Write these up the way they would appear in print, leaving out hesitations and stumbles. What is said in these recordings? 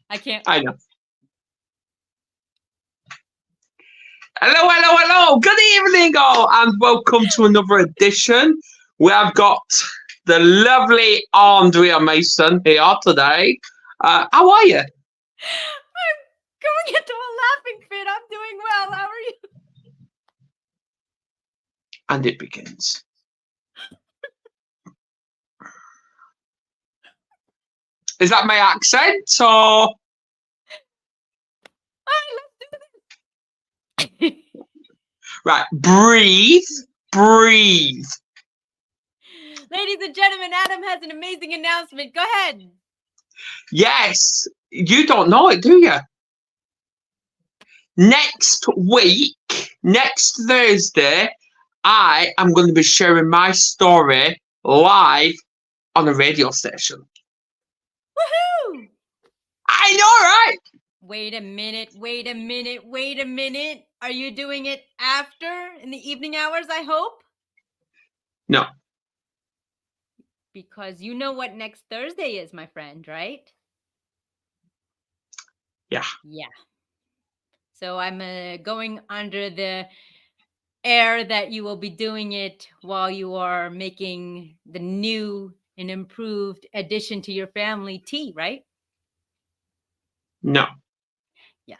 I can't. I know. Hello. Good evening, all, and welcome to another edition. We have got the lovely Andrea Mason here today. How are you? I'm going into a laughing fit. I'm doing well. How are you? And it begins. Is that my accent, or? Let's do this. Right, breathe. Ladies and gentlemen, Adam has an amazing announcement. Go ahead. Yes, you don't know it, do you? Next week, next Thursday, I am going to be sharing my story live on a radio station. Woohoo! I know, right? Wait a minute. Are you doing it after, in the evening hours, I hope? No. Because you know what next Thursday is, my friend, right? Yeah. So I'm going under the air that you will be doing it while you are making the new and improved addition to your family tea, right? No. Yes.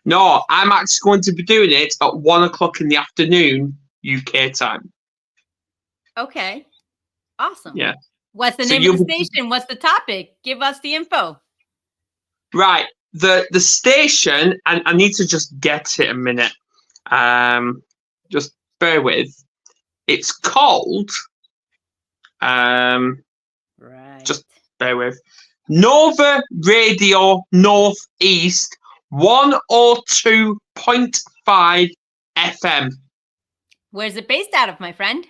No, I'm actually going to be doing it at 1 o'clock in the afternoon, UK time. Okay. Awesome. Yeah. What's the name of the station? What's the topic? Give us the info. Right. The station, and I need to just get it a minute. Just bear with. It's called. Right. Just bear with. Nova Radio Northeast 102.5 FM. Where's it based out of, my friend?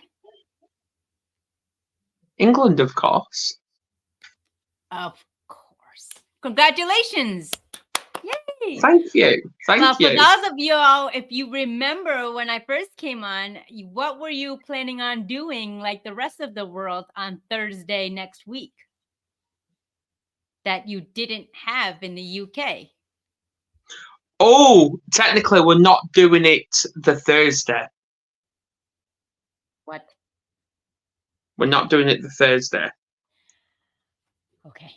England, of course. Of course. Congratulations. Yay. Thank you. For those of y'all, if you remember when I first came on, what were you planning on doing like the rest of the world on Thursday next week that you didn't have in the UK? Oh, technically we're not doing it the Thursday. What? We're not doing it the Thursday. Okay.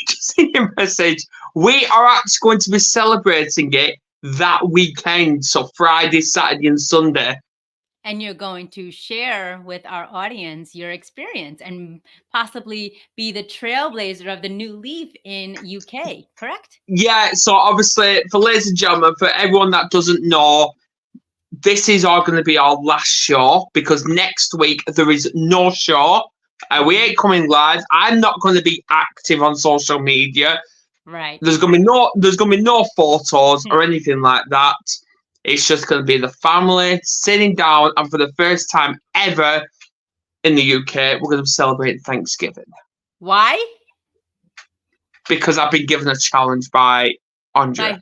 Just see your message. We are actually going to be celebrating it that weekend. So Friday, Saturday, and Sunday. And you're going to share with our audience your experience and possibly be the trailblazer of the new leaf in UK, correct? Yeah, so obviously, for ladies and gentlemen, for everyone that doesn't know, this is all going to be our last show because next week there is no show. We ain't coming live. I'm not going to be active on social media. Right. There's going to be no photos or anything like that. It's just going to be the family sitting down, and for the first time ever in the UK, we're going to be celebrating Thanksgiving. Why? Because I've been given a challenge by Andrea.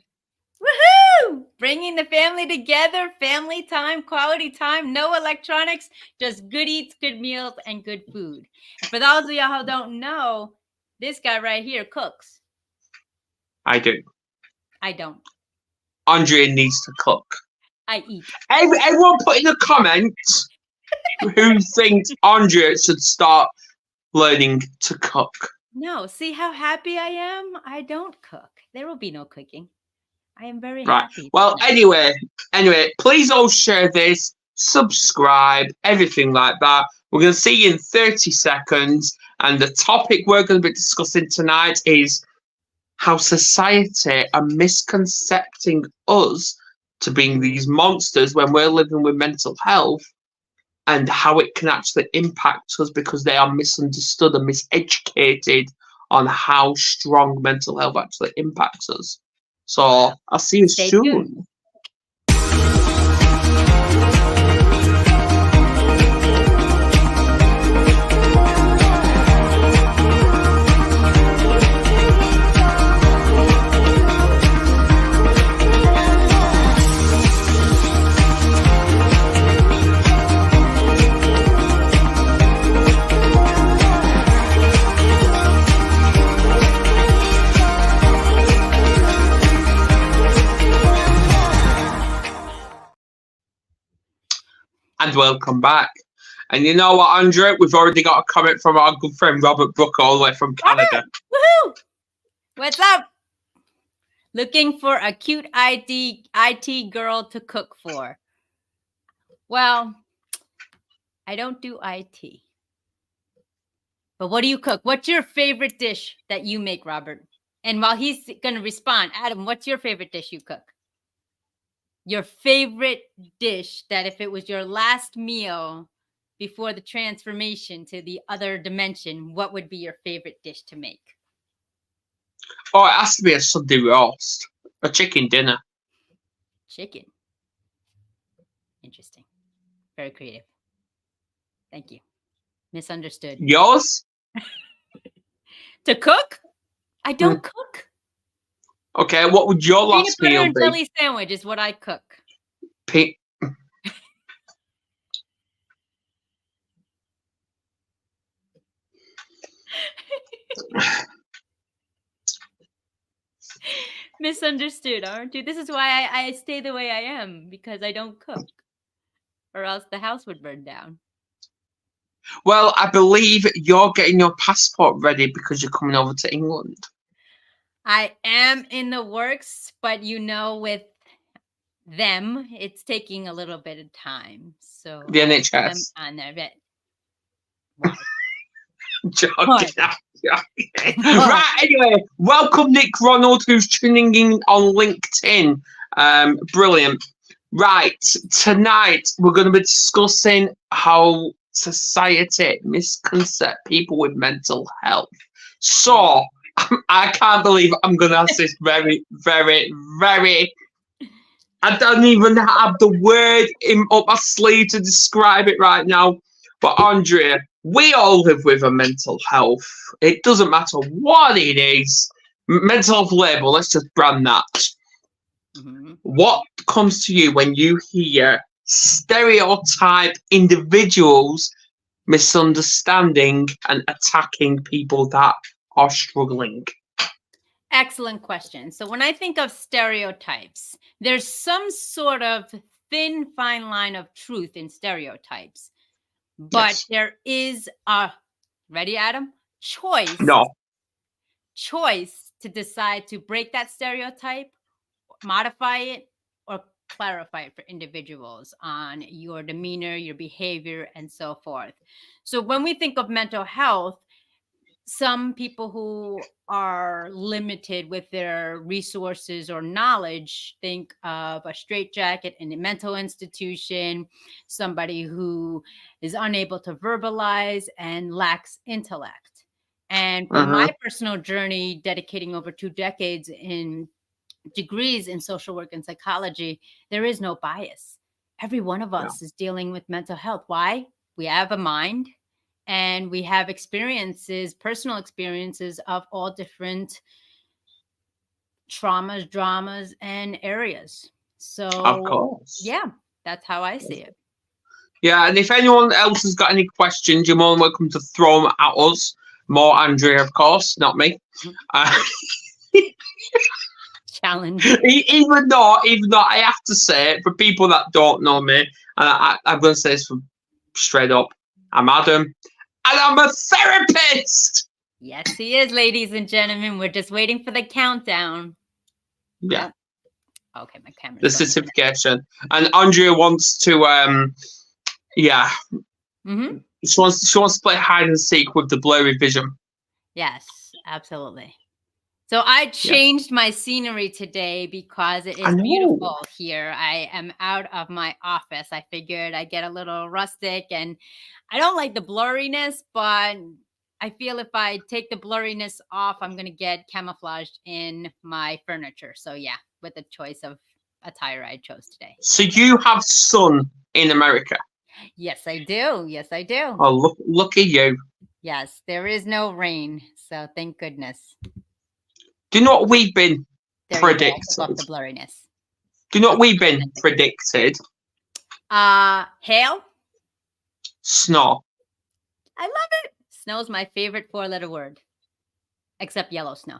Woohoo! Bringing the family together, family time, quality time, no electronics, just good eats, good meals, and good food. And for those of y'all who don't know, this guy right here cooks. I do. I don't. Andrea needs to cook. I eat. Everyone put in the comments who thinks Andrea should start learning to cook. No, see how happy I am? I don't cook. There will be no cooking. I am very happy. Well, anyway, please all share this, subscribe, everything like that. We're going to see you in 30 seconds. And the topic we're going to be discussing tonight is how society are misconcepting us to being these monsters when we're living with mental health, and how it can actually impact us because they are misunderstood and miseducated on how strong mental health actually impacts us. So I'll see you soon. Tuned. and welcome back. And you know what, Andrea? We've already got a comment from our good friend Robert Brooke all the way from Canada. Robert, woohoo! What's up? Looking for a cute IT girl to cook for. Well, I don't do IT. But what do you cook? What's your favorite dish that you make, Robert? And while he's going to respond, Adam, what's your favorite dish you cook? Your favorite dish that if it was your last meal before the transformation to the other dimension, what would be your favorite dish to make? Oh, it has to be a Sunday roast, a chicken dinner. Chicken. Interesting. Very creative. Thank you. Misunderstood. Yours? To cook? I don't cook. Okay, what would your Peanut last butter meal and be? jelly sandwich is what I cook. Pe- Misunderstood, aren't you? This is why I stay the way I am, because I don't cook. Or else the house would burn down. Well, I believe you're getting your passport ready because you're coming over to England. I am in the works, but with them, it's taking a little bit of time. So The I'm NHS. on there. But why? Joking. Right, anyway, welcome Nick Ronald, who's tuning in on LinkedIn. Brilliant. Right, tonight we're going to be discussing how society misconcept people with mental health. So, I can't believe I'm going to ask this very, very, very. I don't even have the word up my sleeve to describe it right now. But Andrea, we all live with a mental health. It doesn't matter what it is. Mental health label, let's just brand that. Mm-hmm. What comes to you when you hear stereotype individuals misunderstanding and attacking people that are struggling? Excellent question. So when I think of stereotypes, there's some sort of thin, fine line of truth in stereotypes. But Yes. there is a, ready, Adam? Choice No. To decide to break that stereotype, modify it, or clarify it for individuals on your demeanor, your behavior, and so forth. So when we think of mental health, some people who are limited with their resources or knowledge think of a straitjacket in a mental institution, somebody who is unable to verbalize and lacks intellect. And from my personal journey, dedicating over 2 decades in degrees in social work and psychology, there is no bias. Every one of us is dealing with mental health. Why? We have a mind and we have experiences, personal experiences of all different traumas, dramas, and areas. So, Of course. yeah, that's how I see it. Yeah, and if anyone else has got any questions, you're more than welcome to throw them at us. More Andrea, of course, not me. Challenge. Even though I have to say, for people that don't know me, and I'm going to say this straight up, I'm Adam, and I'm a therapist. Yes, he is, ladies and gentlemen. We're just waiting for the countdown. Yeah. Okay, my camera. The certification. And Andrea wants to, yeah. Mm-hmm. She wants to play hide and seek with the blurry vision. Yes, absolutely. So I changed my scenery today because it is beautiful here. I am out of my office. I figured I'd get a little rustic, and I don't like the blurriness, but I feel if I take the blurriness off, I'm going to get camouflaged in my furniture. So yeah, with the choice of attire I chose today. So you have sun in America? Yes, I do. Yes, I do. Oh, look at you. Yes, there is no rain. So thank goodness. Do you know what we've been predicted? Love the blurriness. Do you know what we've been predicted? Hail? Snow. I love it. Snow is my favorite 4-letter word, except yellow snow.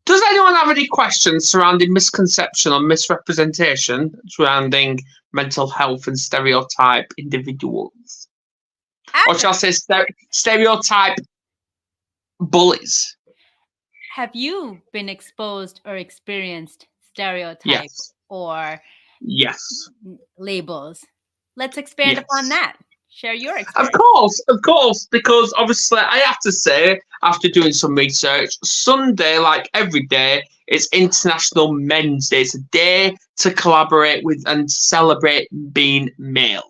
Does anyone have any questions surrounding misconception or misrepresentation surrounding mental health and stereotype individuals? Or shall I say stereotype bullies? Have you been exposed or experienced stereotype Yes. or Yes. labels? Let's expand upon Yes. that. Share your experience. Of course, because obviously I have to say, after doing some research, Sunday, like every day, it's International Men's Day. It's a day to collaborate with and celebrate being male.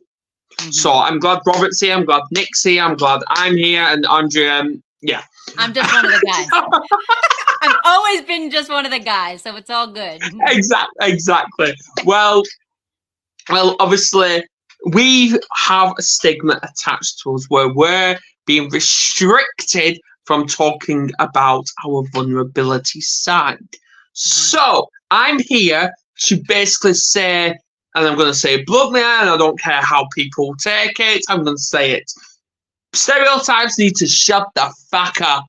Mm-hmm. So I'm glad Robert's here, I'm glad Nick's here, I'm glad I'm here, and Andrea, yeah. I'm just one of the guys. I've always been just one of the guys, so it's all good. Exactly. Well, obviously, we have a stigma attached to us where we're being restricted from talking about our vulnerability side. So I'm here to basically say, and I'm going to say it bluntly, and I don't care how people take it, I'm going to say it. Stereotypes need to shut the fuck up.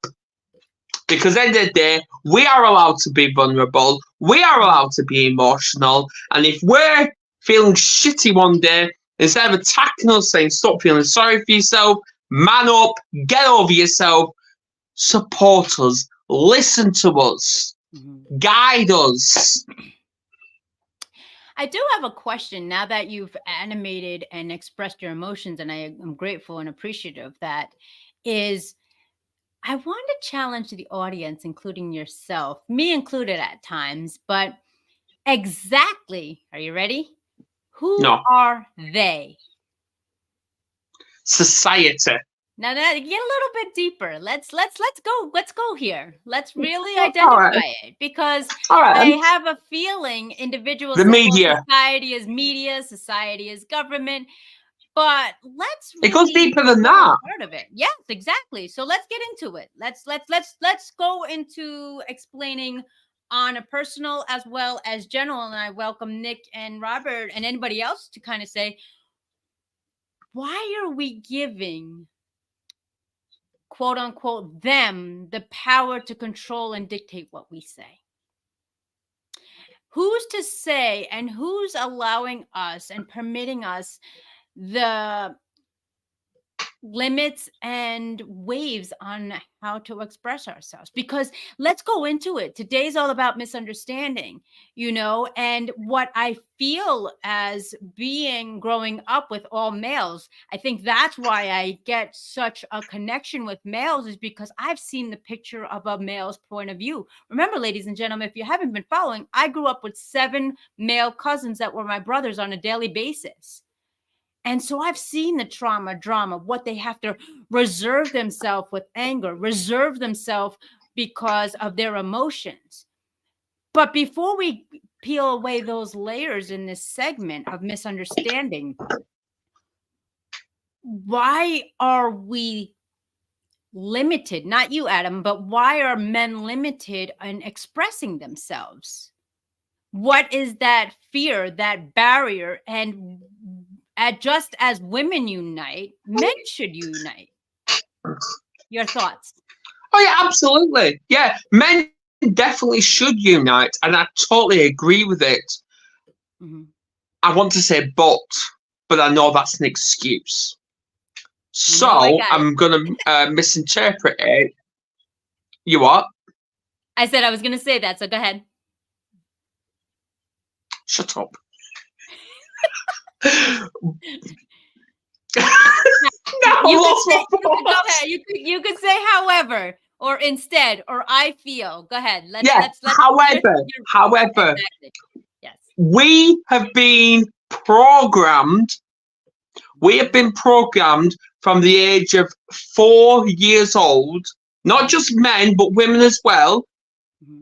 Because at the end of the day, we are allowed to be vulnerable, we are allowed to be emotional, and if we're feeling shitty one day, instead of attacking us, saying stop feeling sorry for yourself, man up, get over yourself, support us, listen to us, guide us. I do have a question now that you've animated and expressed your emotions, and I am grateful and appreciative of that, is I want to challenge the audience, including yourself, me included at times, but exactly, are you ready? Who are they? Society. Now that get a little bit deeper. Let's go here. Let's really identify it, because I have a feeling individuals, the media, society is media, society is government, but let's really, it goes deeper than that. Part of it. Yes, exactly. So let's get into it. Let's go into explaining on a personal as well as general, and I welcome Nick and Robert and anybody else to kind of say, why are we giving, quote unquote, them the power to control and dictate what we say? Who's to say and who's allowing us and permitting us the limits and waves on how to express ourselves? Because let's go into it. Today's all about misunderstanding, and what I feel as being growing up with all males. I think that's why I get such a connection with males, is because I've seen the picture of a male's point of view. Remember, ladies and gentlemen, if you haven't been following, I grew up with 7 male cousins that were my brothers on a daily basis. And so I've seen the trauma, drama, what they have to reserve themselves with anger, reserve themselves because of their emotions. But before we peel away those layers in this segment of misunderstanding, why are we limited? Not you, Adam, but why are men limited in expressing themselves? What is that fear, that barrier? And just as women unite, men should unite. Your thoughts? Oh, yeah, absolutely. Yeah, men definitely should unite, and I totally agree with it. Mm-hmm. I want to say but I know that's an excuse. So I'm going to misinterpret it. You what? I said I was going to say that, so go ahead. Shut up. You could say however, or instead, or I feel. Go ahead. However, exactly. Yes. We have been programmed. We have been programmed from the age of 4 years old, not just men, but women as well,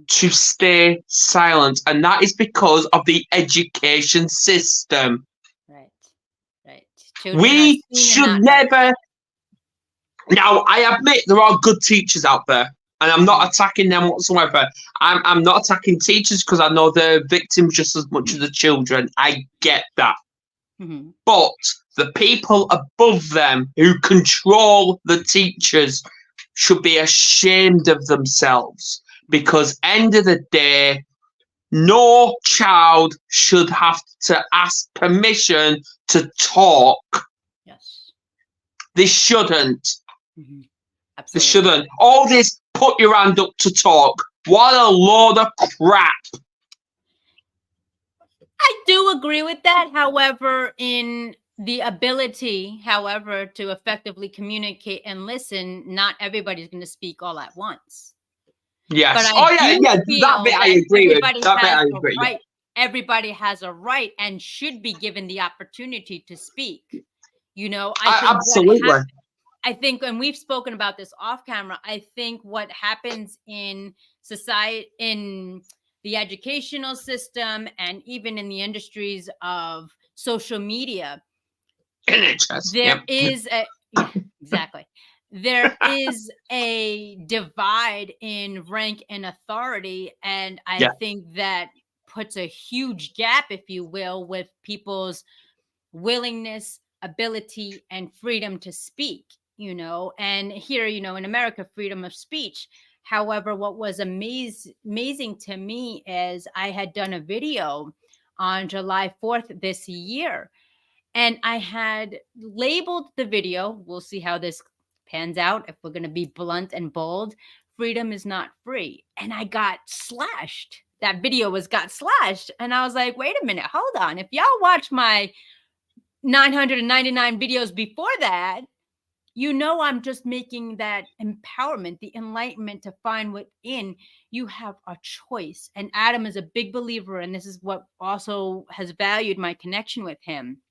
to stay silent. And that is because of the education system. Right. We should never. Now, I admit there are good teachers out there, and I'm not attacking them whatsoever. I'm not attacking teachers because I know they're victims just as much as the children. I get that. Mm-hmm. But the people above them who control the teachers should be ashamed of themselves, because end of the day, no child should have to ask permission to talk. Yes. They shouldn't. Hmm. They Absolutely. shouldn't. All this put your hand up to talk. What a load of crap. I do agree with that. However, in the ability, however, to effectively communicate and listen, not everybody's going to speak all at once. But Yes. I Oh yeah, do yeah. That bit feel I that agree with. everybody That bit has I a agree. Yeah. right. Everybody has a right and should be given the opportunity to speak. I think Absolutely. I think, and we've spoken about this off camera, I think what happens in society, in the educational system, and even in the industries of social media, NHS. there Yep. is a, yeah, exactly. There is a divide in rank and authority. And I Yeah. think that puts a huge gap, if you will, with people's willingness, ability, and freedom to speak, and here, in America, freedom of speech. However, what was amazing to me is I had done a video on July 4th this year, and I had labeled the video. We'll see how this pans out. If we're going to be blunt and bold, freedom is not free. And I got slashed. That video got slashed. And I was like, wait a minute, hold on. If y'all watch my 999 videos before that, I'm just making that empowerment, the enlightenment to find within you have a choice. And Adam is a big believer, and this is what also has valued my connection with him,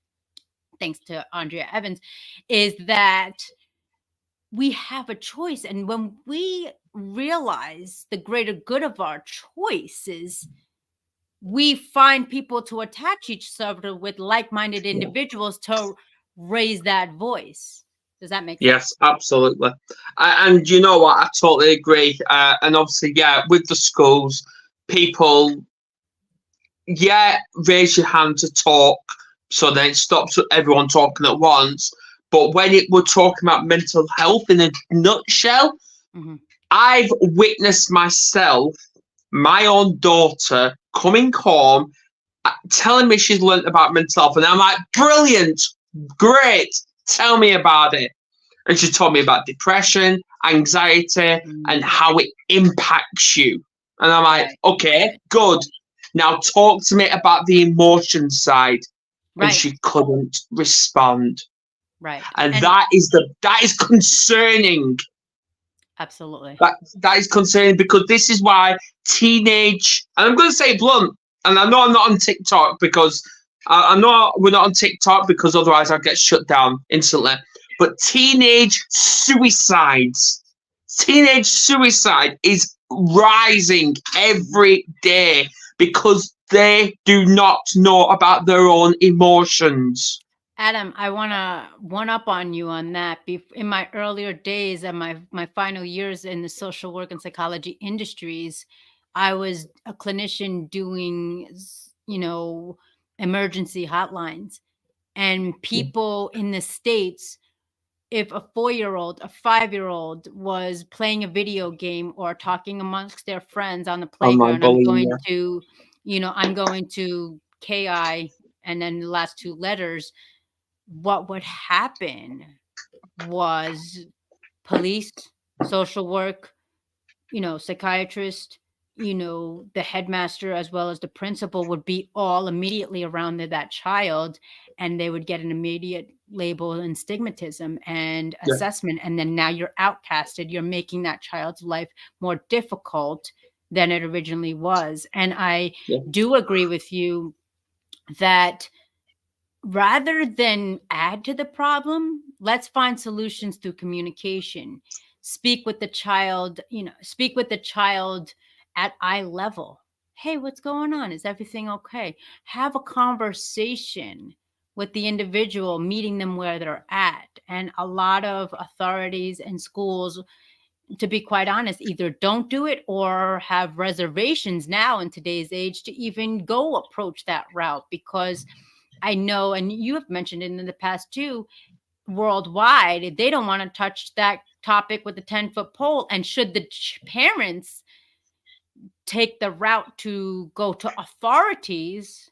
thanks to Andrea Evans, is that we have a choice. And when we realize the greater good of our choices, we find people to attach each other with like-minded individuals to raise that voice. Does that make Yes, sense? absolutely. And you know what? I totally agree. And obviously, yeah, with the schools, people, yeah, raise your hand to talk, so then it stops everyone talking at once. But when we're talking about mental health in a nutshell, Hmm. I've witnessed myself, my own daughter, coming home, telling me she's learnt about mental health, and I'm like, brilliant, great, tell me about it. And she told me about depression, anxiety, and Mm. how it impacts you. And I'm like, Right, okay, good. Now talk to me about the emotion side. And right, she couldn't respond. right. And And that is concerning. absolutely. That is concerning because this is why teenage, and I'm going to say blunt, and I know I'm not on TikTok because I know we're not on TikTok because otherwise I'll get shut down instantly. But teenage suicide is rising every day because they do not know about their own emotions. Adam, I want to one up on you on that. In my earlier days and my final years in the social work and psychology industries, I was a clinician doing, emergency hotlines. And people in the States, if a 4-year-old, a 5-year-old was playing a video game or talking amongst their friends on the Online playground, bullying, yeah. I'm going to KI and then the last two letters, what would happen was police, social work, psychiatrist, the headmaster as well as the principal would be all immediately around that child, and they would get an immediate label and stigmatism and Yeah, assessment. And then now you're outcasted. You're making that child's life more difficult than it originally was. And I yeah, do agree with you that rather than add to the problem, let's find solutions through communication. Speak with the child at eye level. Hey, what's going on? Is everything okay? Have a conversation with the individual, meeting them where they're at. And a lot of authorities and schools, to be quite honest, either don't do it or have reservations now in today's age to even go approach that route, because I know, and you have mentioned it in the past too, worldwide, they don't want to touch that topic with a 10-foot pole. And should the parents take the route to go to authorities,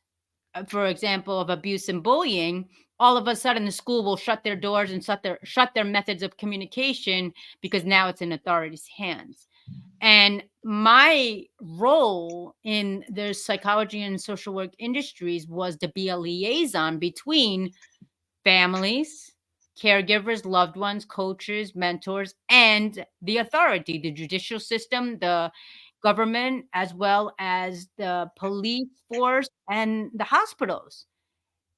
for example, of abuse and bullying, all of a sudden the school will shut their doors and shut their methods of communication because now it's in authorities' hands. And my role in the psychology and social work industries was to be a liaison between families, caregivers, loved ones, coaches, mentors, and the authority, the judicial system, the government, as well as the police force and the hospitals.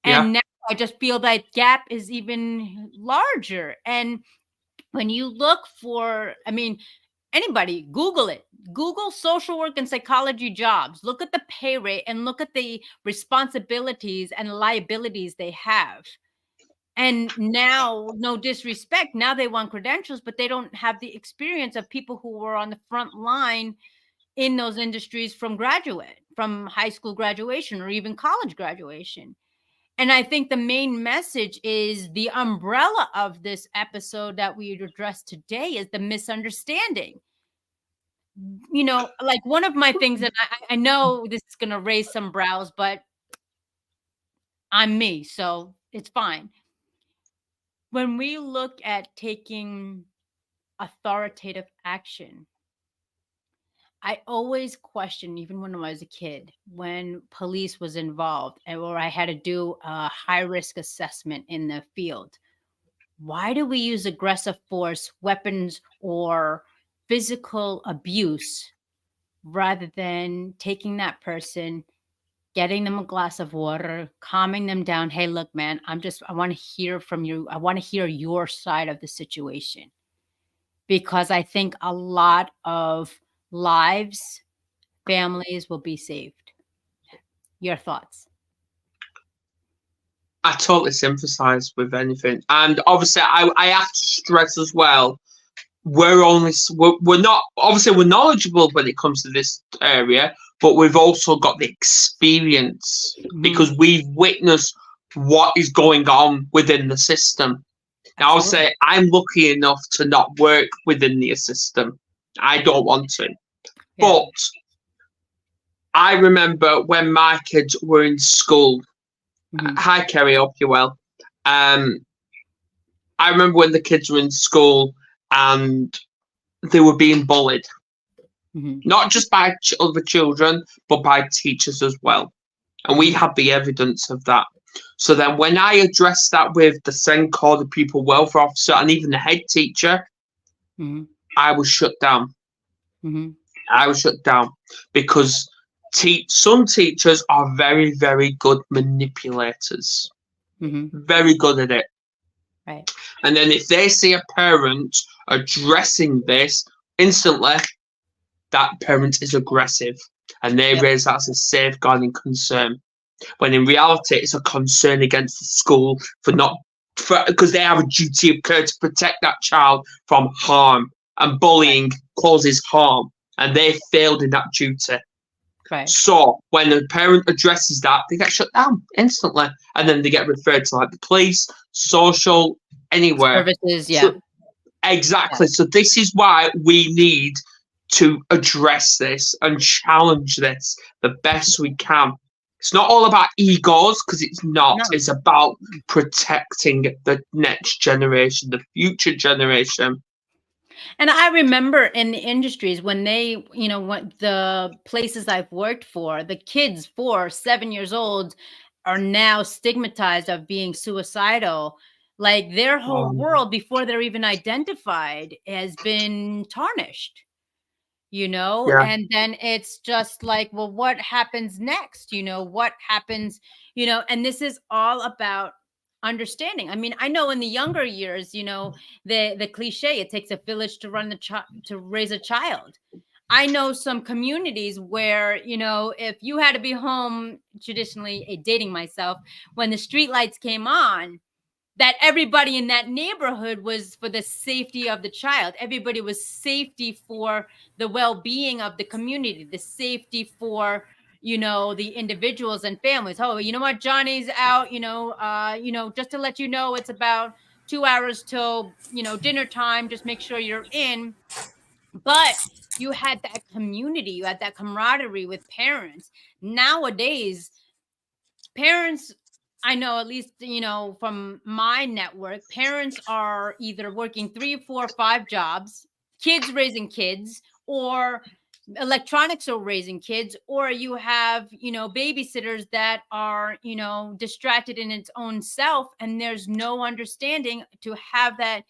Yeah. And now I just feel that gap is even larger. And when you look for, I mean, anybody, Google it. Google social work and psychology jobs. Look at the pay rate and look at the responsibilities and liabilities they have. And now, no disrespect, now they want credentials, but they don't have the experience of people who were on the front line in those industries from high school graduation or even college graduation. And I think the main message is the umbrella of this episode that we addressed today is the misunderstanding. Like one of my things, and I know this is going to raise some brows, but I'm me, so it's fine. When we look at taking authoritative action, I always question, even when I was a kid, when police was involved or I had to do a high risk assessment in the field. Why do we use aggressive force, weapons, or physical abuse rather than taking that person, getting them a glass of water, calming them down? Hey, look, man, I want to hear from you. I want to hear your side of the situation because I think a lot of lives, families will be saved. Your thoughts? I totally sympathise with anything, and obviously, I have to stress as well. We're not obviously we're knowledgeable when it comes to this area, but we've also got the experience Hmm. because we've witnessed what is going on within the system. Now, I'll Absolutely. say I'm lucky enough to not work within the system. I don't want to, Yeah. but I remember when my kids were in school. Hmm. Hi, Kerry. Hope you're well. Um, I remember when the kids were in school and they were being bullied, Hmm. not just by other children, but by teachers as well. And we Hmm. had the evidence of that. So then, when I addressed that with the Senko, the pupil welfare officer, and even the head teacher, Hmm. I was shut down. Hmm. I was shut down because some teachers are very, very good manipulators, Hmm. very good at it. Right. And then if they see a parent addressing this instantly, that parent is aggressive and they Yep. raise that as a safeguarding concern. When in reality, it's a concern against the school because they have a duty of care to protect that child from harm, and Right. bullying causes harm, and they failed in that duty. Right. So when a parent addresses that, they get shut down instantly, and then they get referred to like the police, social, anywhere. Services. Yeah. So Yeah. exactly. So this is why we need to address this and challenge this the best we can. It's not all about egos because it's not. No. It's about protecting the next generation, the future generation. And I remember in the industries when what the places I've worked for, the kids 4, 7 years old are now stigmatized of being suicidal. Like their whole world before they're even identified has been tarnished. Yeah, And then it's just like, well, what happens next? What happens, and this is all about understanding. I mean, I know in the younger years, the cliche, it takes a village to to raise a child. I know some communities where, if you had to be home traditionally, dating myself, when the street lights came on, that everybody in that neighborhood was for the safety of the child. Everybody was safety for the well-being of the community, the safety for the individuals and families. Oh, you know what, Johnny's out, just to let you know, it's about 2 hours till dinner time, just make sure you're in. But You had that community, you had that camaraderie with parents. Nowadays, parents, I know, at least, from my network, parents are either working 3, 4, 5 jobs, kids raising kids, or electronics are raising kids, or you have, babysitters that are, distracted in its own self, and there's no understanding to have that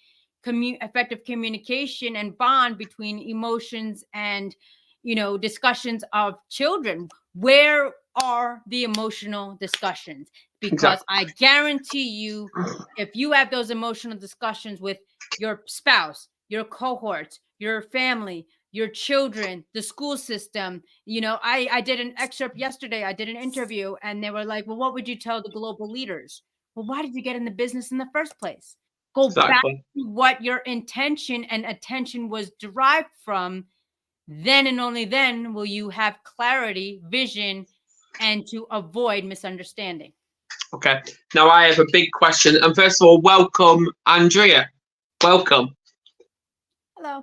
effective communication and bond between emotions and, discussions of children. Where are the emotional discussions? Because Exactly. I guarantee you, if you have those emotional discussions with your spouse, your cohorts, your family, your children, the school system. I did an excerpt yesterday. I did an interview, and they were like, well, what would you tell the global leaders? Well, why did you get in the business in the first place? Go back Exactly. to what your intention and attention was derived from. Then and only then will you have clarity, vision, and to avoid misunderstanding. Okay. Now I have a big question. And first of all, welcome, Andrea. Welcome. Hello.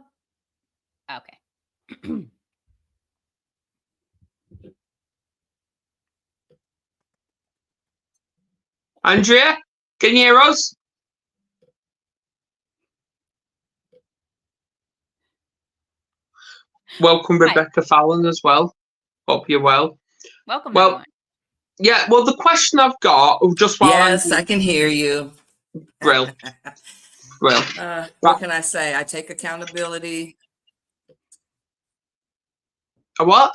Okay. Andrea, can you hear us? Welcome, Hi. Rebecca Fallon, as well. Hope you're well. Welcome, Well, everyone. yeah, well, the question I've got, just while Yes, Andrea, I can hear you. Brill, Brill. What Right. can I say? I take accountability. A what?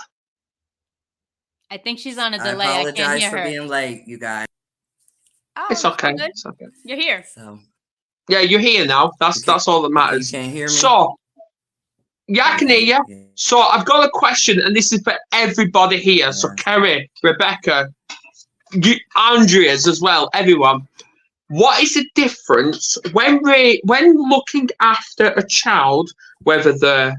I think she's on a I delay. I can't apologize hear for her. being late, you guys. Oh, It's it's all okay. good. It's okay. You're here. So Yeah, you're here now. you That's all that you matters. can't hear me? So, yeah, I can hear Okay. you. Yeah. So I've got a question, and this is for everybody here. So Yes. Kerry, Rebecca, Andreas as well, everyone. What is the difference when looking after a child, whether they're,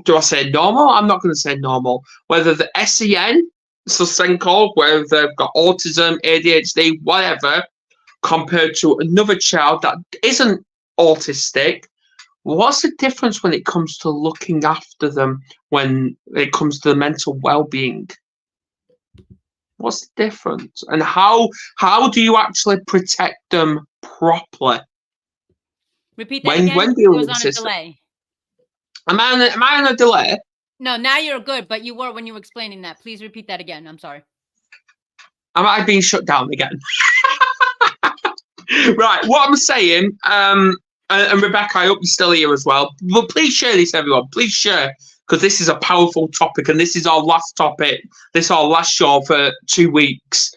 do I say normal? I'm not going to say normal. Whether the SEN, so called, whether they've got autism, ADHD, whatever, compared to another child that isn't autistic, what's the difference when it comes to looking after them, when it comes to the mental well-being? What's the difference? And how do you actually protect them properly Repeat that when again. It dealing was with the on a system? delay. Am I on a delay? No, now you're good, but you were when you were explaining that. Please repeat that again. I'm sorry. Am I being shut down again? Right, what I'm saying, and Rebecca, I hope you're still here as well. But please share this, everyone. Please share, because this is a powerful topic, and this is our last topic. This is our last show for 2 weeks.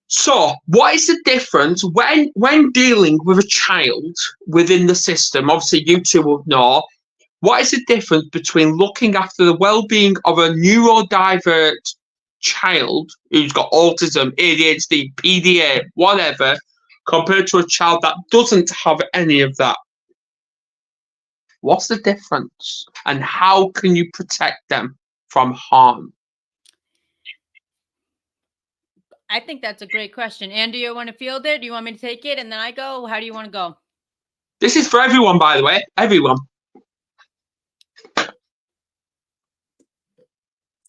So, what is the difference when dealing with a child within the system? Obviously, you two will know. What is the difference between looking after the well-being of a neurodivergent child who's got autism, ADHD, PDA, whatever, compared to a child that doesn't have any of that? What's the difference? And how can you protect them from harm? I think that's a great question. Andrea, you want to field it? Do you want me to take it and then I go? How do you want to go? This is for everyone, by the way. Everyone.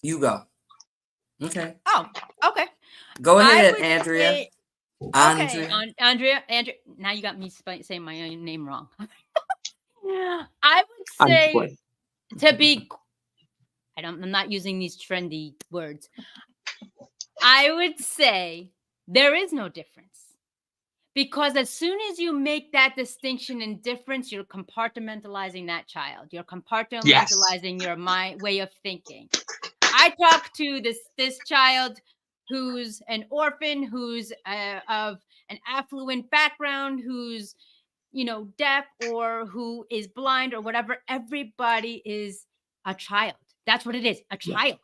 You go. Okay. Oh, okay. Go I ahead, would Andrea. say, okay, Andrea. Andrea. Now you got me saying my own name wrong. I would say Anyway. to be. I'm not using these trendy words. I would say there is no difference. Because as soon as you make that distinction and difference, you're compartmentalizing that child. You're compartmentalizing your mind way of thinking. I talked to this child who's an orphan, who's of an affluent background, who's deaf or who is blind or whatever. Everybody is a child. That's what it is, a child.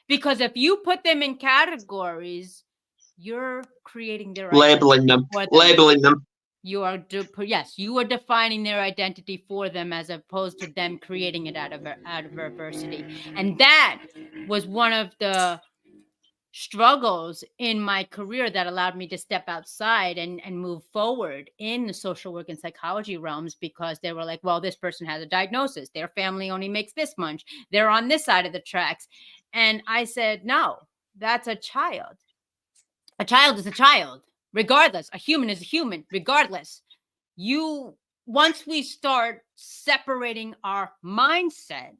Because if you put them in categories, you're creating their Labeling them. for them. Labeling them. You are you are defining their identity for them as opposed to them creating it out of adversity. And that was one of the struggles in my career that allowed me to step outside and move forward in the social work and psychology realms, because they were like, well, this person has a diagnosis. Their family only makes this much. They're on this side of the tracks. And I said, no, that's a child. A child is a child, regardless. A human is a human, regardless. You, once we start separating our mindset,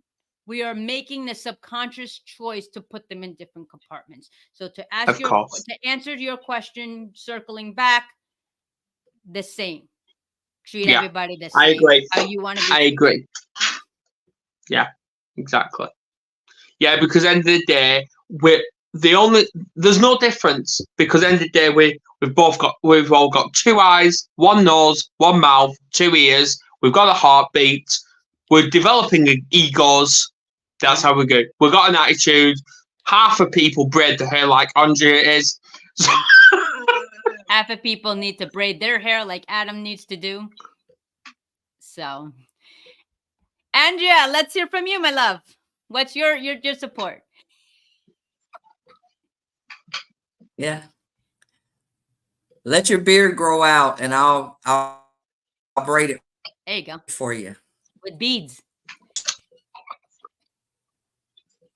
we are making the subconscious choice to put them in different compartments. So Of course. to answer your question, circling back, the same. Treat Yeah, everybody the I same. agree. How you want to be I treated. agree. Yeah, exactly. Yeah, because end of the day, we're the only. There's no difference because end of the day, we've all got two eyes, one nose, one mouth, two ears. We've got a heartbeat. We're developing egos. That's how we go. We've got an attitude. Half of people braid their hair like Andrea is. So, Half of people need to braid their hair like Adam needs to do. So, Andrea, let's hear from you, my love. What's your support? Yeah. Let your beard grow out and I'll braid it There you go. for you. With beads.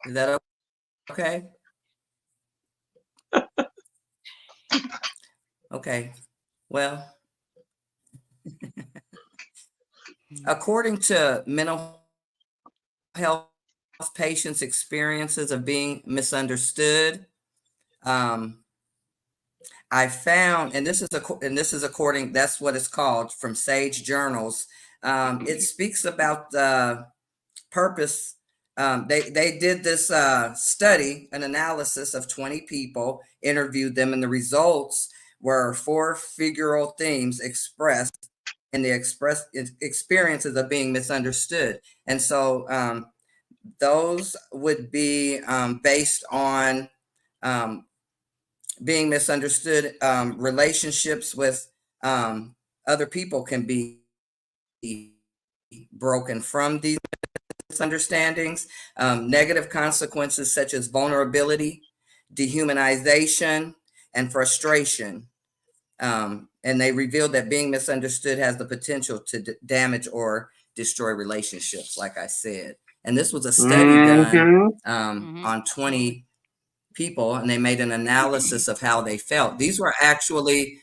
Is that okay? Okay. Well, according to mental health patients' experiences of being misunderstood, I found, and this is according, that's what it's called from Sage Journals. It speaks about the purpose. They did this study, an analysis of 20 people, interviewed them, and the results were 4 figural themes expressed in the experiences of being misunderstood. And so those would be based on being misunderstood. Relationships with other people can be broken from these misunderstandings. Negative consequences such as vulnerability, dehumanization, and frustration. And they revealed that being misunderstood has the potential to damage or destroy relationships, like I said. And this was a study done on 20 people, and they made an analysis of how they felt. These were actually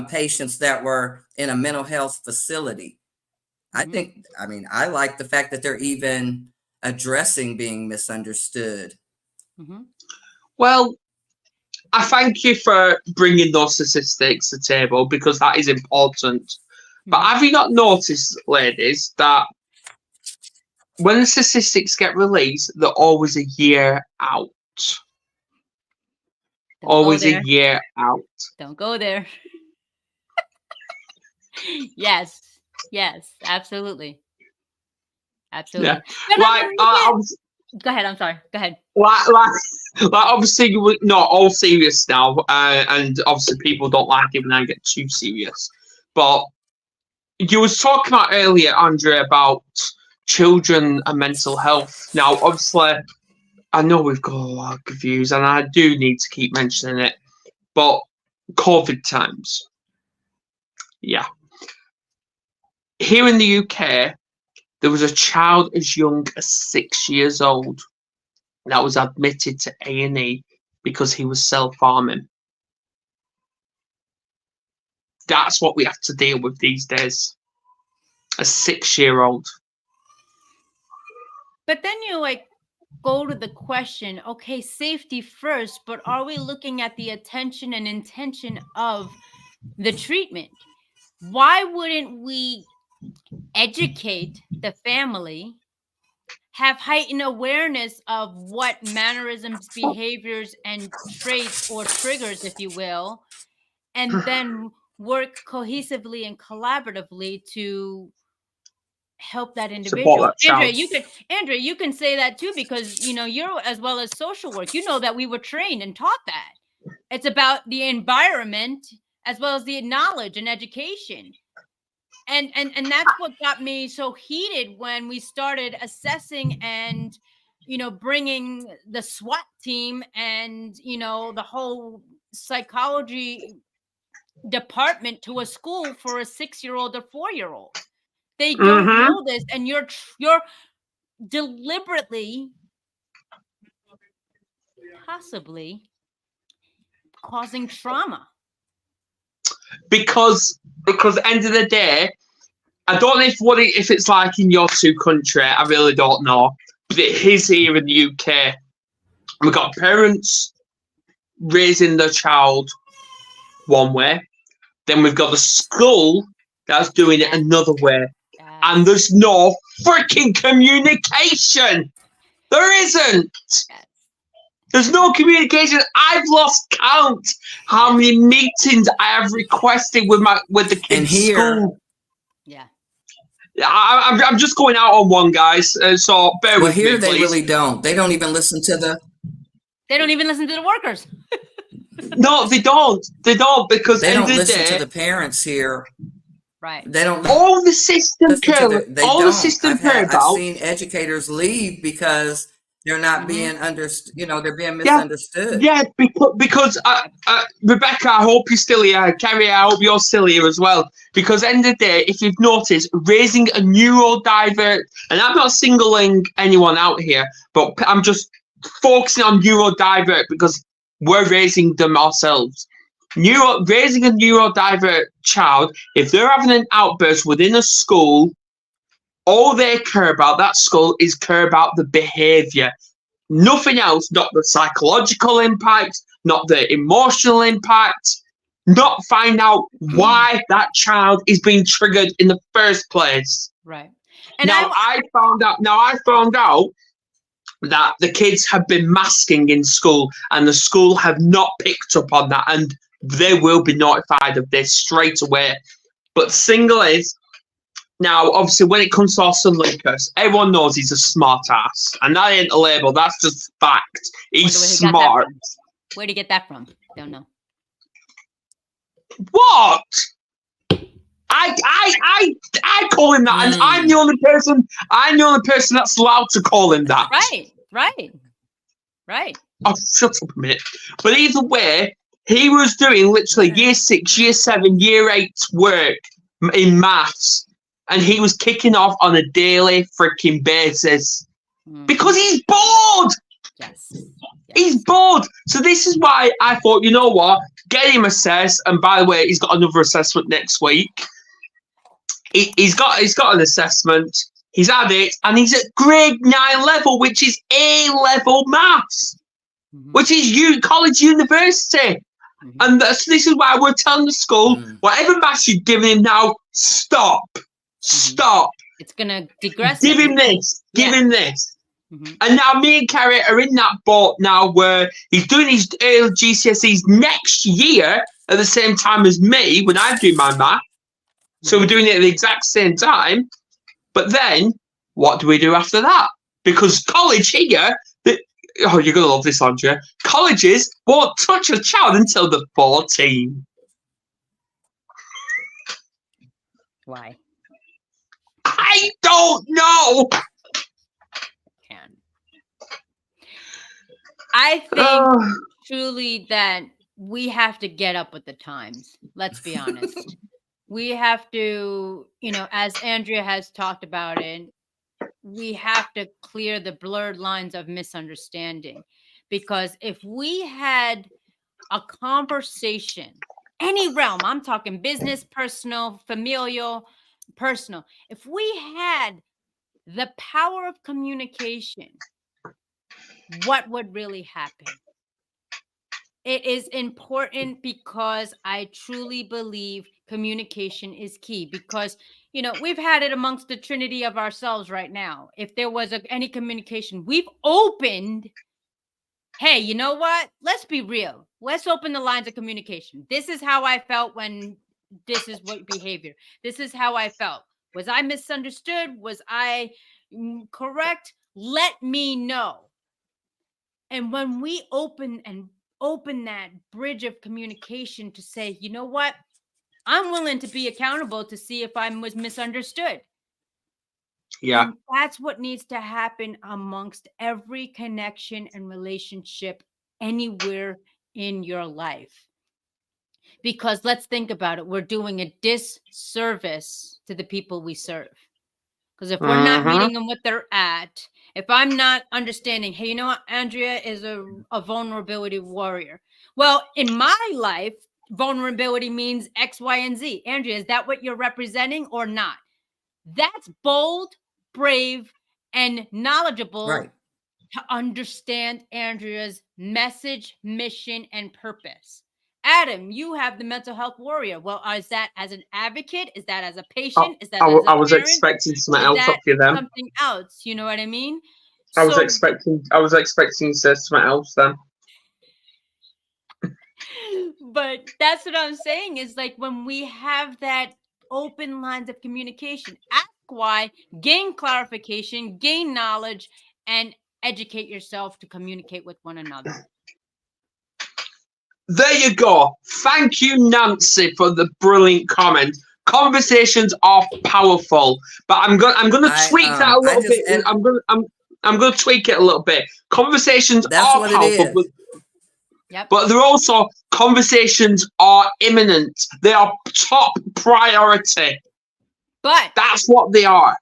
patients that were in a mental health facility. I like the fact that they're even addressing being misunderstood. well, I thank you for bringing those statistics to the table because that is important. But have you not noticed, ladies, that when the statistics get released, they're always a year out? Always a year out. Don't go there. Yes, absolutely. Yeah. But Like, go ahead. I'm sorry. Go ahead. like obviously, you would not all serious now, and obviously people don't like it when I get too serious. But you was talking about earlier, Andrea, about children and mental health. Now, obviously, I know we've got a lot of views, and I do need to keep mentioning it. But COVID times, yeah. Here in the UK, there was a child as young as 6 years old that was admitted to A&E because he was self-harming. That's what we have to deal with these days. A 6-year-old. But then you go to the question, okay, safety first, but are we looking at the attention and intention of the treatment? Why wouldn't we educate the family, have heightened awareness of what mannerisms, behaviors, and traits or triggers, if you will, and then work cohesively and collaboratively to help that Support individual? that child. Andrea, you can say that too, because you're, as well as social work, that we were trained and taught that it's about the environment as well as the knowledge and education. And that's what got me so heated when we started assessing and bringing the SWAT team and, the whole psychology department to a school for a 6-year-old or 4-year-old. They don't Mm-hmm. know this, and you're deliberately, possibly causing trauma. Because end of the day, I don't know if it's like in your two country. I really don't know, but it is here in the UK. We've got parents raising their child one way, then we've got the school that's doing it another way, and there's no freaking communication. There isn't. There's no communication. I've lost count how many meetings I have requested with the kids' school. Yeah. I'm just going out on one, guys. So bear with me, here they please. really don't. They don't even listen to the. They don't even listen to the workers. No, they don't. They don't, because They don't end of the listen day, to the parents here. Right. They don't. all the system care. The system care about. I've seen educators leave because they're not being understood. They're being misunderstood. Yeah, because Rebecca, I hope you're still here. Carrie, I hope you're still here as well. Because end of the day, if you've noticed, raising a neurodivergent, and I'm not singling anyone out here, but I'm just focusing on neurodivergent because we're raising them ourselves. Raising a neurodivergent child, if they're having an outburst within a school, all they care about, that school, is care about the behaviour. Nothing else, not the psychological impact, not the emotional impact, not find out why that child is being triggered in the first place. Right. And I found out that the kids have been masking in school, and the school have not picked up on that, and they will be notified of this straight away. But single is, now, obviously, when it comes to our son Lucas, everyone knows he's a smart ass. And that ain't a label, that's just fact. He's smart. Where'd he get that from? Don't know. What? I call him that, and I'm the only person that's allowed to call him that. Right. Oh, shut up a minute. But either way, he was doing literally year 6, year 7, year 8 work in maths. And he was kicking off on a daily freaking basis because he's bored. Yes. He's bored. So this is why I thought, you know what? Get him assessed. And by the way, he's got another assessment next week. He's got an assessment. He's had it, and he's at grade 9 level, which is A-level maths, which is college university. And this is why we're telling the school, whatever maths you're giving him now, stop. Stop. It's going to digress. Give him this. Give him this. And now me and Carrie are in that boat now where he's doing his GCSEs next year at the same time as me when I do my math. So we're doing it at the exact same time. But then, what do we do after that? Because college here, you're going to love this, Andrea. Colleges won't touch a child until they're 14. Why? I don't know. I think truly that we have to get up with the times. Let's be honest. We have to, as Andrea has talked about it, we have to clear the blurred lines of misunderstanding. Because if we had a conversation, any realm, I'm talking business, personal, familial, personal, if we had the power of communication, what would really happen? It is important because I truly believe communication is key because, we've had it amongst the trinity of ourselves right now. If there was any communication, we've opened, hey, you know what? Let's be real. Let's open the lines of communication. This is how I felt when this is what behavior. This is how I felt. Was I misunderstood? Was I correct? Let me know. And when we open that bridge of communication to say, you know what? I'm willing to be accountable to see if I was misunderstood. Yeah. And that's what needs to happen amongst every connection and relationship anywhere in your life. Because let's think about it, we're doing a disservice to the people we serve. Because if we're not Mm-hmm. meeting them what they're at, if I'm not understanding, hey, you know what, Andrea is a vulnerability warrior. Well, in my life, vulnerability means X, Y, and Z. Andrea, is that what you're representing or not? That's bold, brave, and knowledgeable Right. to understand Andrea's message, mission, and purpose. Adam, you have the mental health warrior. Well, is that as an advocate? Is that as a I, patient? Is that as a I was parent? expecting something Is else off that you then. something else? You know what I mean? I was So, expecting you to say something else then. but that's what I'm saying is like when we have that open lines of communication, ask why, gain clarification, gain knowledge, and educate yourself to communicate with one another. There you go. Thank you, Nancy, for the brilliant comment. Conversations are powerful, but I'm gonna tweak that a I little just bit. and I'm gonna tweak it a little bit. Conversations that's are what it powerful, is. Yep. but they're also conversations are imminent. They are top priority. But That's what they are.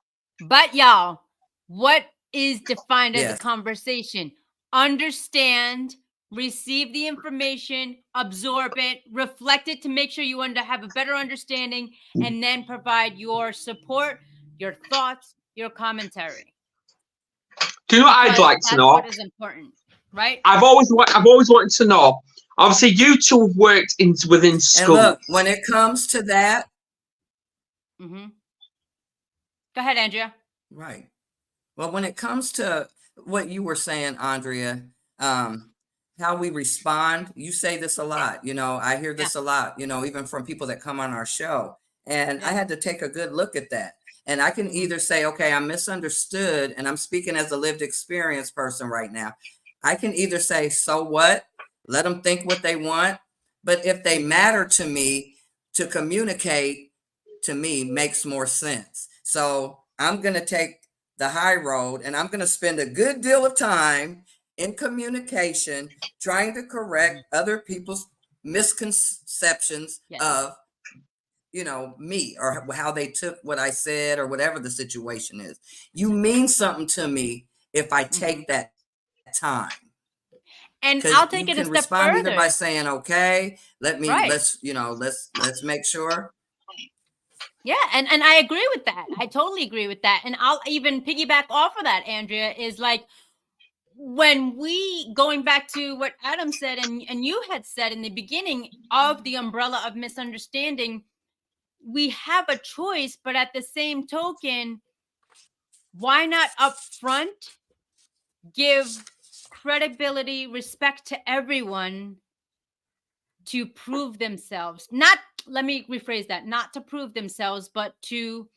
y'all, what is defined as a Yes. conversation? Understand, receive the information, absorb it, reflect it to make sure you have a better understanding, and then provide your support, your thoughts, your commentary. Do you know what I'd Because like to that's know? what is important, right? I've always wanted to know. Obviously, you two have worked within And schools. look, when it comes to that, Mm-hmm. Go ahead, Andrea. right. Well, when it comes to what you were saying, Andrea, um, how we respond, you say this a lot. I hear Yeah. this a lot, even from people that come on our show. And I Yeah. had to take a good look at that. And I can Mm-hmm. either say, okay, I'm misunderstood, and I'm speaking as a lived experience person right now. I can either say, so what? Let them think what they want. But if they matter to me, to communicate to me makes more sense. So I'm going to take the high road, and I'm going to spend a good deal of time in communication trying to correct other people's misconceptions Yes. of me, or how they took what I said, or whatever the situation is. You mean something to me if I Mm-hmm. take that time, And because I'll you take it can a step respond either by further. saying, okay, Right. let's make sure. Yeah, and I agree with that. I totally agree with that. And I'll even piggyback off of that, Andrea, is like when we going back to what Adam said and you had said in the beginning of the umbrella of misunderstanding, we have a choice, but at the same token, why not upfront give credibility, respect to everyone to prove themselves? Not, let me rephrase that, not to prove themselves, but to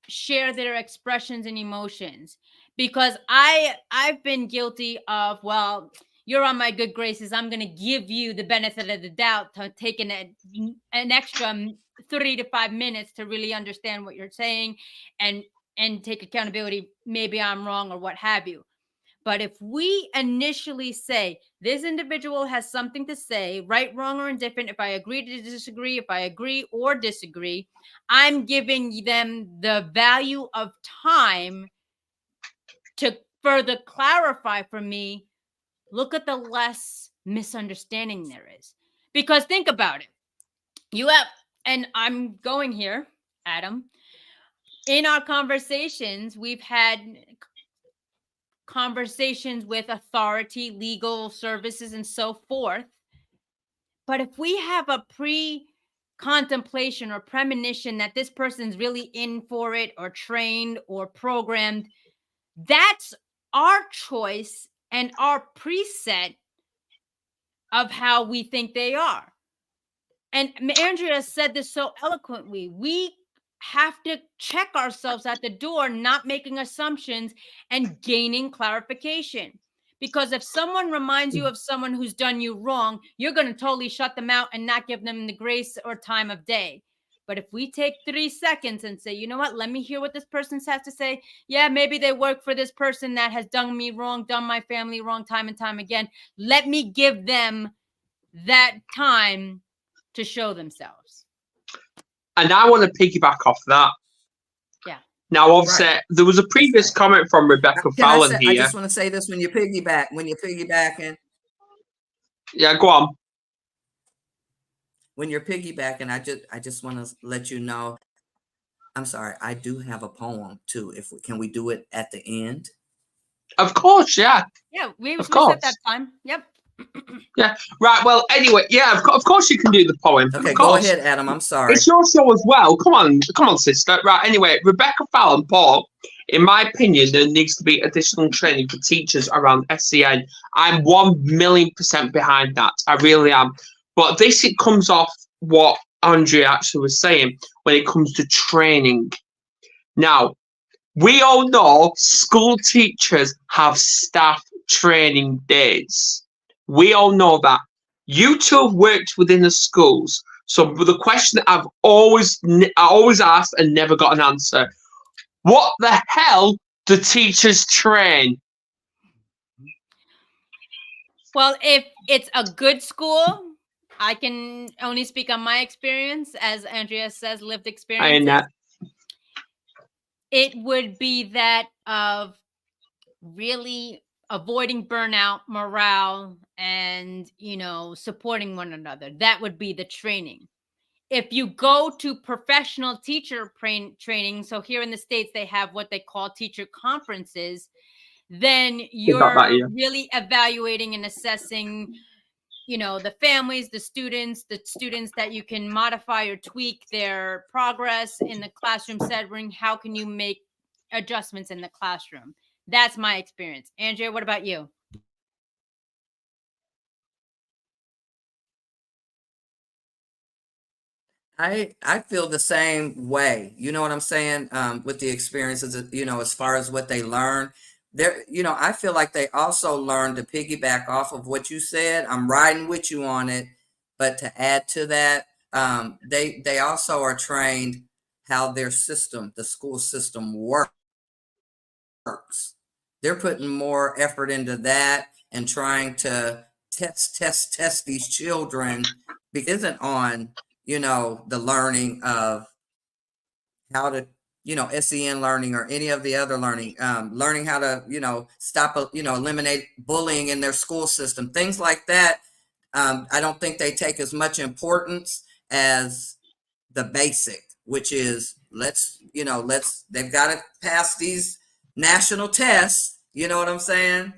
share their expressions and emotions. Because I've been guilty of, well, you're on my good graces, I'm going to give you the benefit of the doubt to take an extra 3 to 5 minutes to really understand what you're saying and take accountability. Maybe I'm wrong or what have you. But if we initially say, this individual has something to say, right, wrong, or indifferent, if I agree to disagree, if I agree or disagree, I'm giving them the value of time to further clarify for me. Look at the less misunderstanding there is. Because think about it. You have, and I'm going here, Adam, in our conversations, we've had conversations with authority, legal services, and so forth. But if we have a contemplation or premonition that this person's really in for it or trained or programmed, that's our choice and our preset of how we think they are. And Andrea said this so eloquently. We have to check ourselves at the door, not making assumptions and gaining clarification. Because if someone reminds you of someone who's done you wrong, you're going to totally shut them out and not give them the grace or time of day. But if we take 3 seconds and say, you know what, let me hear what this person has to say. Yeah, maybe they work for this person that has done me wrong, done my family wrong time and time again. Let me give them that time to show themselves. And I want to piggyback off that. Yeah. Now, obviously, Right. there was a previous Right. comment from Rebecca Can I Fallon say? I here. just want to say this: when you're piggybacking, Yeah, go on. I just want to let you know. I'm sorry. I do have a poem too. Can we do it at the end? Of course, yeah. Yeah, we Of set that course. time. Yep. Yeah. Right. Well, anyway, yeah, of course you can do the poem. Okay, Of go course. ahead, Adam. I'm sorry. It's your show as well. Come on, sister. Right. Anyway, Rebecca Fallon, Paul, in my opinion, there needs to be additional training for teachers around SEN. I'm 1,000,000% behind that. I really am. But this, it comes off what Andrea actually was saying when it comes to training. Now, we all know school teachers have staff training days. We all know that. You two have worked within the schools. So the question that I always asked and never got an answer. What the hell do teachers train? Well, if it's a good school, I can only speak on my experience, as Andrea says, lived experiences. It would be that of really avoiding burnout, morale, and, supporting one another. That would be the training. If you go to professional teacher training, so here in the States, they have what they call teacher conferences, then We got that you're here. really evaluating and assessing, the families, the students that you can modify or tweak their progress in the classroom setting. How can you make adjustments in the classroom? That's my experience. Andrea, what about you? I feel the same way. You know what I'm saying? With the experiences, as far as what they learn, I feel like they also learn to piggyback off of what you said. I'm riding with you on it, but to add to that, they also are trained how the school system works. They're putting more effort into that and trying to test these children because it isn't on, the learning of how to, SEN learning or any of the other learning, learning how to, stop, eliminate bullying in their school system, things like that. I don't think they take as much importance as the basic, which is they've got to pass these national tests. You know what I'm saying?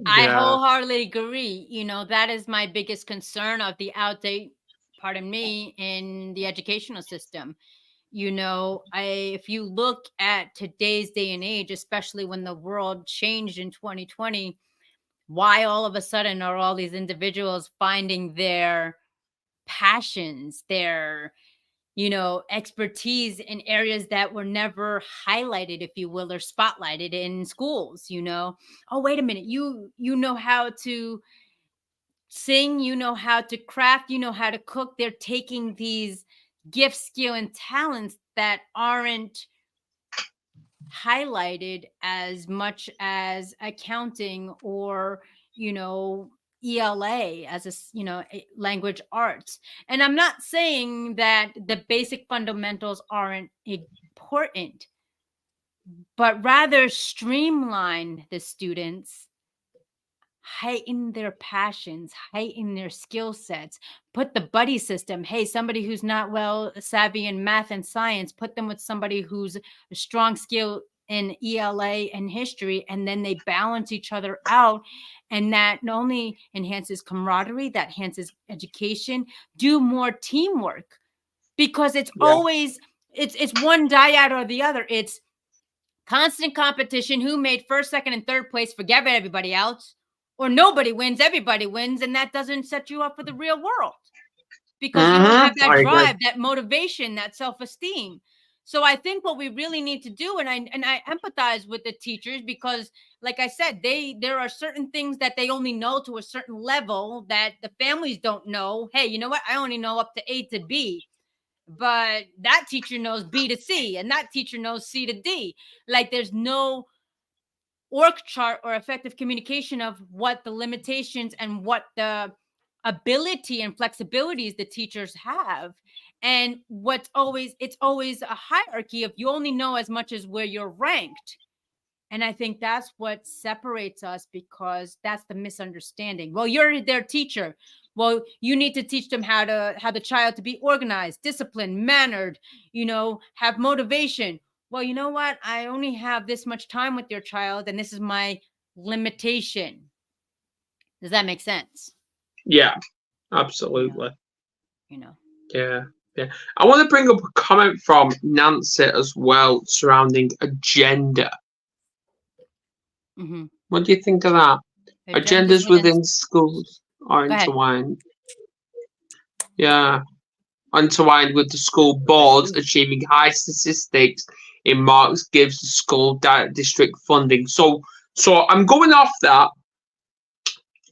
I Yeah. wholeheartedly agree. That is my biggest concern of the outdate, pardon me, in the educational system. If you look at today's day and age, especially when the world changed in 2020, why all of a sudden are all these individuals finding their passions, their expertise in areas that were never highlighted, if you will, or spotlighted in schools? Oh, wait a minute, you know how to sing, you know how to craft, you know how to cook. They're taking these gifts, skill, and talents that aren't highlighted as much as accounting or, ELA as language arts. And I'm not saying that the basic fundamentals aren't important, but rather streamline the students, heighten their passions, heighten their skill sets, put the buddy system. Hey, somebody who's not well savvy in math and science, put them with somebody who's a strong skill in ELA and history, and then they balance each other out. And that not only enhances camaraderie, that enhances education. Do more teamwork, because it's Yeah. always it's one dyad or the other. It's constant competition. Who made first, second, and third place? Forget everybody else. Or nobody wins, everybody wins. And that doesn't set you up for the real world, because you don't have that I agree. drive, that motivation, that self-esteem. So I think what we really need to do, and I empathize with the teachers, because like I said, there are certain things that they only know to a certain level that the families don't know. Hey, you know what? I only know up to A to B, but that teacher knows B to C, and that teacher knows C to D. Like, there's no org chart or effective communication of what the limitations and what the ability and flexibilities the teachers have. And it's always a hierarchy of, you only know as much as where you're ranked. And I think that's what separates us, because that's the misunderstanding. Well, you're their teacher. Well, you need to teach them how the child to be organized, disciplined, mannered, have motivation. Well, you know what? I only have this much time with your child, and this is my limitation. Does that make sense? Yeah, You know, absolutely. you know. Yeah, yeah. I want to bring up a comment from Nancy as well surrounding agenda. Mm-hmm. What do you think of that? Agendas Agendas within. within schools are Go ahead. intertwined. Yeah, intertwined with the school I boards do. achieving high statistics in marks gives the school district funding. So I'm going off that.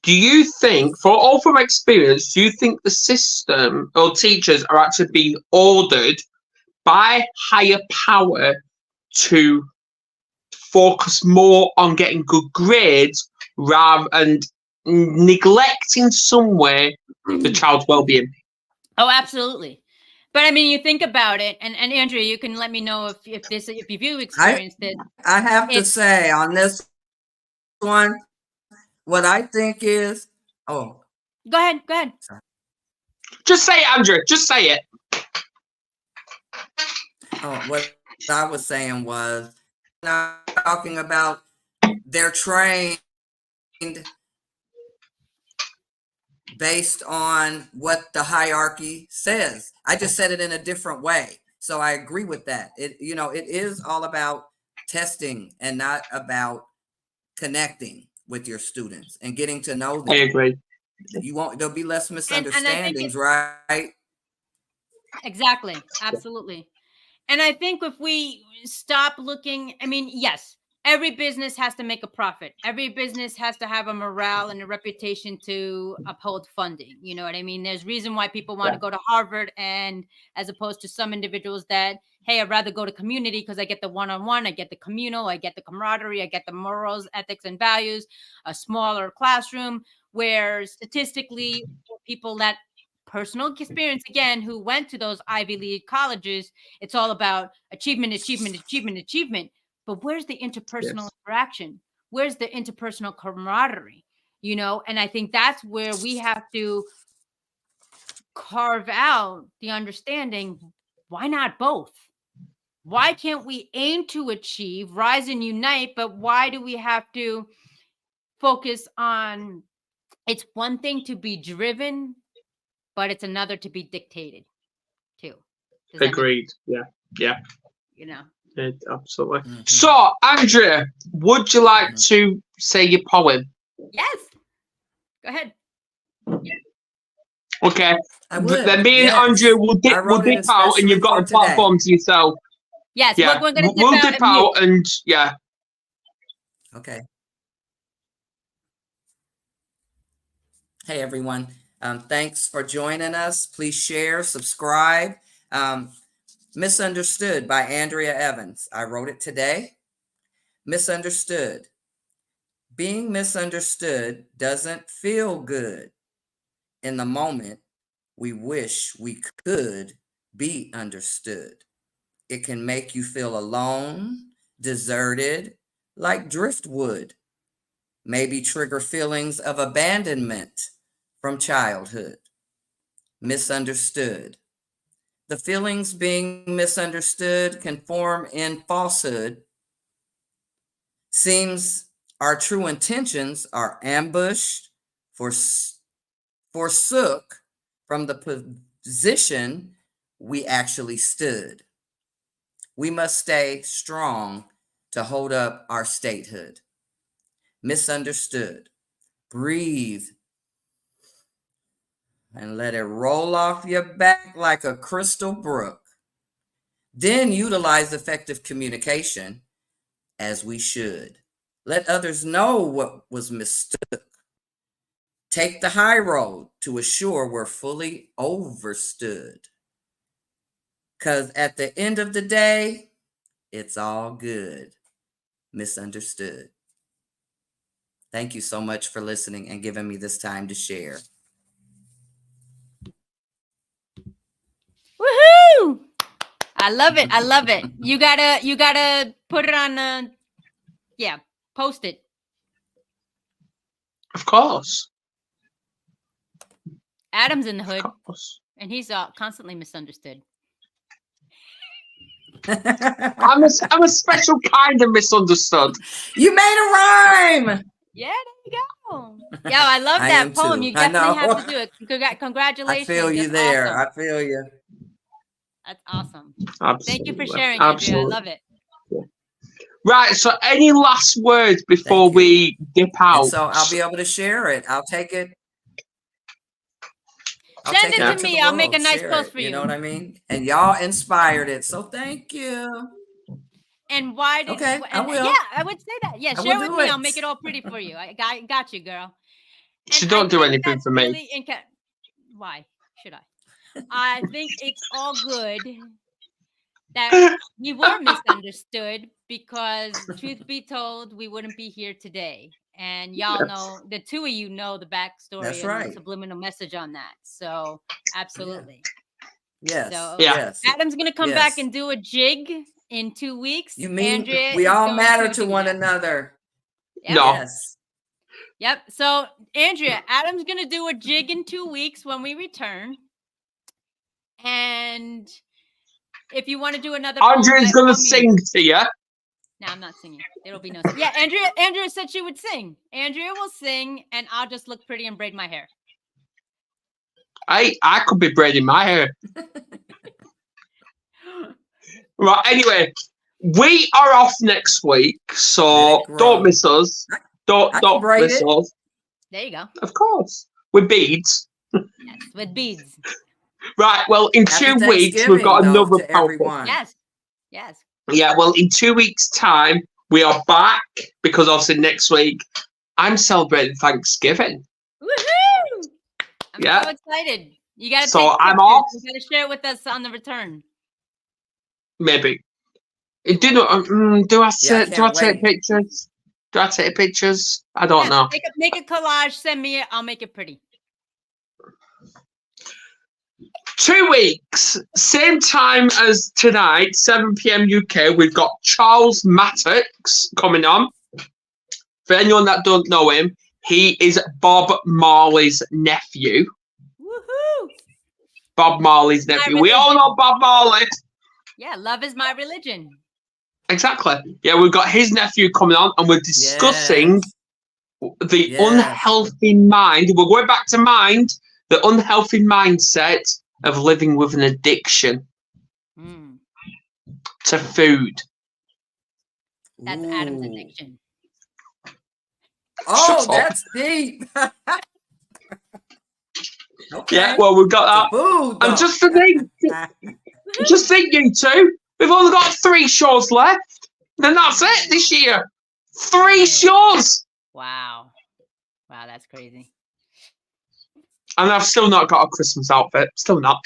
Do you think, for all from experience, do you think the system or teachers are actually being ordered by higher power to focus more on getting good grades rather and neglecting somewhere the child's well-being? Oh, absolutely. But I mean, you think about it, and Andrea, you can let me know if you've experienced it. I have to It's say on this one, what I think is, Go ahead, go ahead. sorry. Just say it, Andrew. Just say it. What I was saying was, not talking about they're trained based on what the hierarchy says. I just said it in a different way. So I agree with that. It is all about testing and not about connecting with your students and getting to know I them. agree. There'll be less And I think misunderstandings, right? exactly, absolutely. And I think if we stop looking, I mean, yes, every business has to make a profit. Every business has to have a morale and a reputation to uphold funding. You know what I mean? There's reason why people want Yeah, to go to Harvard, and as opposed to some individuals that, hey, I'd rather go to community because I get the one-on-one, I get the communal, I get the camaraderie, I get the morals, ethics, and values, a smaller classroom where statistically people that personal experience again who went to those Ivy League colleges, it's all about achievement, achievement, achievement, achievement. But where's the interpersonal yes, interaction? Where's the interpersonal camaraderie? And I think that's where we have to carve out the understanding. Why not both? Why can't we aim to achieve, rise and unite? But why do we have to focus on, it's one thing to be driven, but it's another to be dictated too. Does that make agreed. Yeah, yeah, you know? absolutely. Mm-hmm. So, Andrea, would you like Mm-hmm. to say your poem? Yes. Go ahead. Okay. I Then would, me and Andrea yes. will I wrote it dip out, and especially you've got for the today. platform to yourself. Yes, Yeah, we're going to dip we'll out dip and mute. out, and yeah. Okay. Hey, everyone. Thanks for joining us. Please share, subscribe. Misunderstood by Andrea Evans. I wrote it today. Misunderstood. Being misunderstood doesn't feel good. In the moment, we wish we could be understood. It can make you feel alone, deserted, like driftwood. Maybe trigger feelings of abandonment from childhood. Misunderstood. The feelings being misunderstood can form in falsehood. Seems our true intentions are ambushed, forsook from the position we actually stood. We must stay strong to hold up our statehood. Misunderstood. Breathe and let it roll off your back like a crystal brook. Then utilize effective communication as we should. Let others know what was mistook. Take the high road to assure we're fully overstood. Because at the end of the day, it's all good. Misunderstood. Thank you so much for listening and giving me this time to share. Woohoo! I love it. I love it. You gotta put it on post it. Of course. Adam's in the hood, Of course. and he's constantly misunderstood. I'm a special kind of misunderstood. You made a rhyme. Yeah, there you go. Yeah, I love I that am poem. too. You I definitely know. have to do it. Congratulations. I feel you That's there. awesome. I feel you. That's awesome. Absolutely. Thank you for sharing, Absolutely. Andrea. I love it. Right, so any last words before Thank you. we dip out? And so I'll be able to share it. I'll take it. I'll Send take it out to the me. I'll make a world, nice share post it, for you. You know what I mean? And y'all inspired it. So thank you. And why did Okay, I will. Yeah, I would say that. Yeah, I share will with do me. it. I'll make it all pretty for you. I got you, girl. She And don't I do think anything that's for me. really why should I? I think it's all good that we were misunderstood because, truth be told, we wouldn't be here today. And y'all know, the two of you know the backstory That's and right. the subliminal message on that. So, absolutely. Yes. So, Yeah. Yes. Adam's going to come back and do a jig in 2 weeks. You mean Andrea we is all going matter to to do one that. another? Yep. No. Yes. Yep. So, Andrea, Adam's going to do a jig in 2 weeks when we return. And if you want to do another Andrea's going to sing to you. No, I'm not singing. There will be no singing. Yeah, Andrea said she would sing. Andrea will sing, and I'll just look pretty and braid my hair. I could be braiding my hair. Right, anyway, we are off next week, so don't miss us. Don't miss us. There you go. Of course. With beads. Yes, with beads. Right, well, in Happy 2 weeks, we've got Thanksgiving, another to everyone. Yes. Yes. Yeah, well, in 2 weeks' time, we are back because obviously next week I'm celebrating Thanksgiving. Woohoo! I'm Yeah. so excited. You gotta So take pictures. I'm off. You gotta share it with us on the return. Maybe. Do I can't take wait. pictures? Do I take pictures? I don't know. Make a collage. Send me it. I'll make it pretty. 2 weeks, same time as tonight, 7 p.m. UK. We've got Charles Mattox coming on. For anyone that don't know him, he is Bob Marley's nephew. Woohoo! Bob Marley's nephew. We all know Bob Marley. Yeah, love is my religion. Exactly. Yeah, we've got his nephew coming on, and we're discussing the unhealthy mind. We're going back to mind, the unhealthy mindset of living with an addiction to food. That's Adam's addiction. Oh, that's deep. Okay. Yeah, well, we've got that. Food, and just think, you two, we've only got 3 shows left. Then that's it this year. 3 shows. Wow, that's crazy. And I've still not got a Christmas outfit. Still not.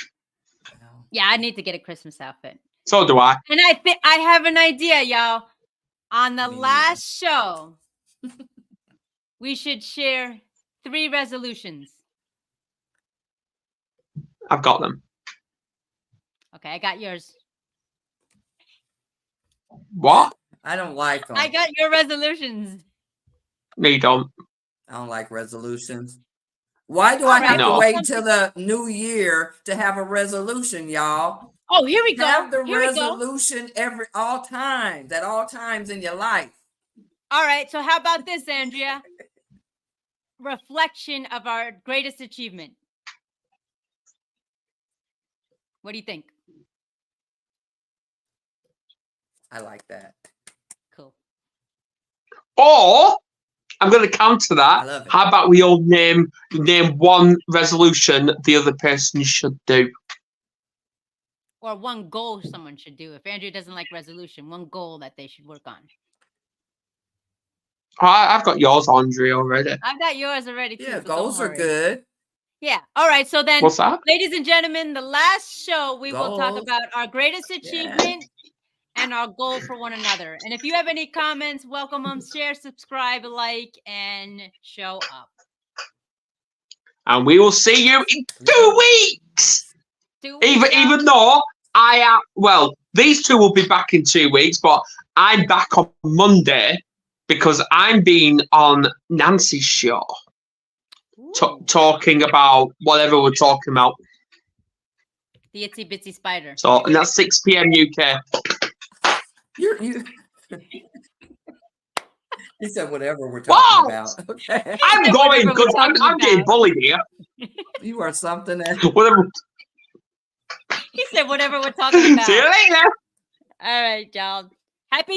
Yeah, I need to get a Christmas outfit. So do I. And I have an idea, y'all. On the last show, we should share 3 resolutions. I've got them. Okay, I got yours. What? I don't like them. I got your resolutions. No, you don't. I don't like resolutions. Why do I have to wait till the new year to have a resolution, y'all? Oh, here we go. Have the resolution at all times in your life. All right. So how about this, Andrea? Reflection of our greatest achievement. What do you think? I like that. Cool. Or I'm going to counter that. I love it. How about we all name one resolution the other person should do? or one goal someone should do? If Andrea doesn't like resolution, one goal that they should work on. I've got yours, Andrea, already. I've got yours already too. Yeah, so goals don't are worry. good. Yeah. All right. So then, What's that? ladies and gentlemen, the last show we will talk Goals. about our greatest achievement and our goal for one another. And if you have any comments, welcome them, share, subscribe, like, and show up. And we will see you in 2 weeks. 2 weeks. Even though I am, well, these two will be back in 2 weeks, but I'm back on Monday because I'm being on Nancy's show talking about whatever we're talking about. The itsy bitsy spider. So, and that's 6 p.m. UK. You He said whatever we're talking about. Okay. I'm going because I'm getting bullied here. You are something else. Whatever. He said whatever we're talking about. See you later. All right, y'all. Happy